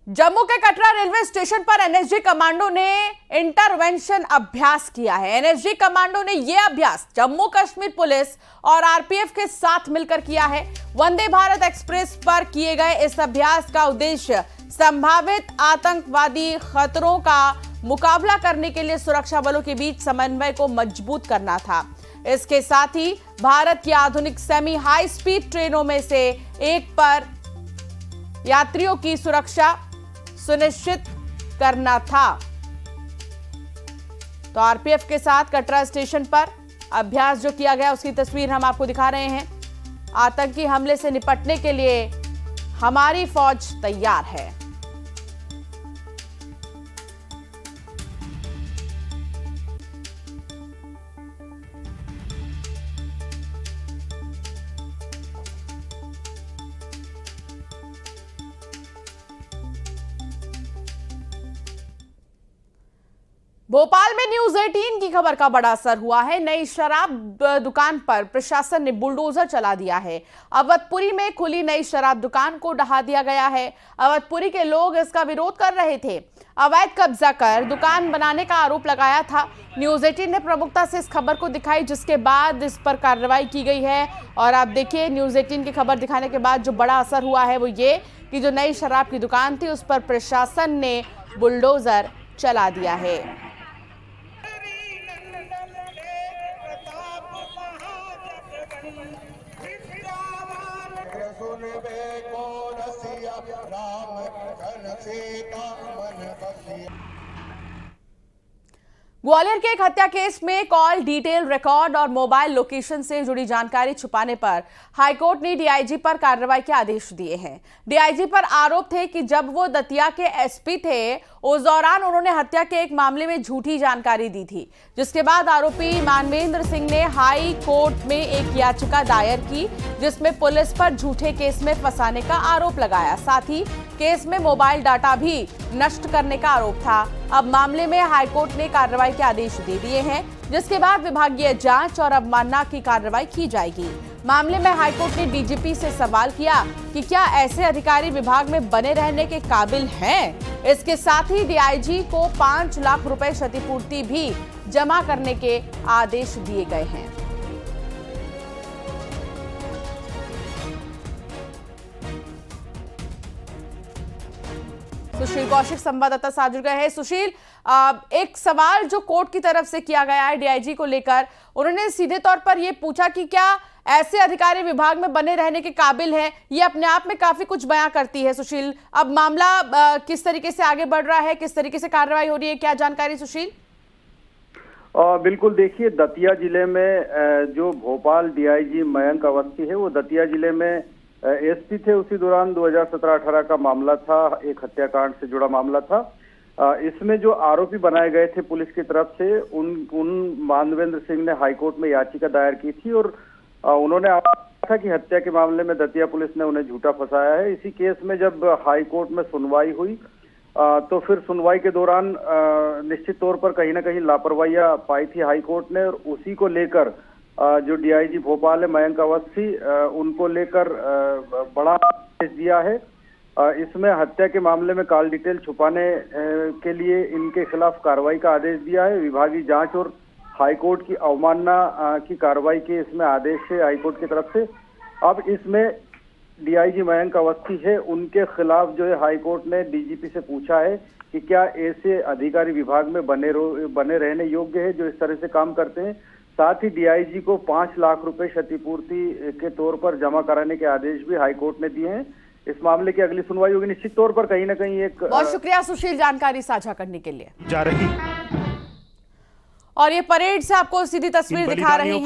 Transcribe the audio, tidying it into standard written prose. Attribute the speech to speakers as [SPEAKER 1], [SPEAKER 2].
[SPEAKER 1] जम्मू के Katra railway station पर NSG commando ने इंटरवेंशन अभ्यास किया है। एनएसजी कमांडो ने यह अभ्यास जम्मू कश्मीर पुलिस और आरपीएफ के साथ मिलकर किया है। वंदे भारत एक्सप्रेस पर किए गए इस अभ्यास का उद्देश्य संभावित आतंकवादी खतरों का मुकाबला करने के लिए सुरक्षा बलों के बीच समन्वय को मजबूत करना था। इसके साथ ही भारत की आधुनिक सेमी हाई स्पीड ट्रेनों में से एक पर यात्रियों की सुरक्षा सुनिश्चित करना था। तो आरपीएफ के साथ कटरा स्टेशन पर अभ्यास जो किया गया उसकी तस्वीर हम आपको दिखा रहे हैं। आतंकी हमले से निपटने के लिए हमारी फौज तैयार है। भोपाल में न्यूज 18 की खबर का बड़ा असर हुआ है। नई शराब दुकान पर प्रशासन ने बुलडोजर चला दिया है। अवधपुरी में खुली नई शराब दुकान को ढहा दिया गया है। अवधपुरी के लोग इसका विरोध कर रहे थे। अवैध कब्जा कर दुकान बनाने का आरोप लगाया था। न्यूज 18 ने प्रमुखता से इस खबर को दिखाई, जिसके बाद इस पर कार्रवाई की गई है। और आप देखिए, न्यूज 18 की खबर दिखाने के बाद जो बड़ा असर हुआ है वो ये कि जो नई शराब की दुकान थी उस पर प्रशासन ने बुलडोजर चला दिया है। ग्वालियर के एक हत्या केस में कॉल डिटेल रिकॉर्ड और मोबाइल लोकेशन से जुड़ी जानकारी छुपाने पर हाईकोर्ट ने डीआईजी पर कार्रवाई के आदेश दिए हैं। डीआईजी पर आरोप थे कि जब वो दतिया के एसपी थे उस दौरान उन्होंने हत्या के एक मामले में झूठी जानकारी दी थी, जिसके बाद आरोपी मानवेंद्र सिंह ने हाई कोर्ट में एक याचिका दायर की जिसमें पुलिस पर झूठे केस में फंसाने का आरोप लगाया। साथ ही केस में मोबाइल डाटा भी नष्ट करने का आरोप था। अब मामले में हाईकोर्ट ने कार्रवाई के आदेश दे दिए हैं, जिसके बाद विभागीय जांच और अवमानना की कार्रवाई की जाएगी। मामले में हाईकोर्ट ने डीजीपी से सवाल किया कि क्या ऐसे अधिकारी विभाग में बने रहने के काबिल हैं। इसके साथ ही डीआईजी को 5 लाख रुपए क्षतिपूर्ति भी जमा करने के आदेश दिए गए हैं। सुशील कौशिक संवाददाता साथ जुड़ गए हैं। सुशील, एक सवाल जो कोर्ट की तरफ से किया गया है डीआईजी को लेकर, उन्होंने सीधे तौर पर यह पूछा कि क्या ऐसे अधिकारी विभाग में बने रहने के काबिल हैं। ये अपने आप में काफी कुछ बयां करती है। सुशील, अब मामला किस तरीके से आगे बढ़ रहा है, किस तरीके से कार्रवाई हो रही है, क्या जानकारी सुशील?
[SPEAKER 2] बिल्कुल, देखिए, दतिया जिले में जो भोपाल डीआईजी मयंक अवस्थी है वो दतिया जिले में एसपी थे। उसी दौरान 2017-18 का मामला था, एक हत्याकांड से जुड़ा मामला था। इसमें जो आरोपी बनाए गए थे पुलिस की तरफ से, उन मानवेंद्र सिंह ने हाईकोर्ट में याचिका दायर की थी और उन्होंने कहा था कि हत्या के मामले में दतिया पुलिस ने उन्हें झूठा फंसाया है। इसी केस में जब हाईकोर्ट में सुनवाई हुई तो फिर सुनवाई के दौरान निश्चित तौर पर कहीं ना कहीं लापरवाहियां पाई थी हाईकोर्ट ने, और उसी को लेकर जो डीआईजी भोपाल है मयंक अवस्थी, उनको लेकर बड़ा आदेश दिया है। इसमें हत्या के मामले में कॉल डिटेल छुपाने के लिए इनके खिलाफ कार्रवाई का आदेश दिया है। विभागीय जांच और हाईकोर्ट की अवमानना की कार्रवाई के इसमें आदेश है हाईकोर्ट की तरफ से। अब इसमें डीआईजी मयंक अवस्थी है, उनके खिलाफ जो है हाईकोर्ट ने डीजीपी से पूछा है कि क्या ऐसे अधिकारी विभाग में बने रहने योग्य है जो इस तरह से काम करते हैं। साथ ही डीआईजी को 5 लाख रुपए क्षतिपूर्ति के तौर पर जमा कराने के आदेश भी हाईकोर्ट ने दिए हैं। इस मामले की अगली सुनवाई होगी निश्चित तौर पर कहीं ना कहीं एक।
[SPEAKER 1] बहुत शुक्रिया सुशील जानकारी साझा करने के लिए।
[SPEAKER 3] जा रही
[SPEAKER 1] और ये परेड से आपको सीधी तस्वीर दिखा रहे हैं।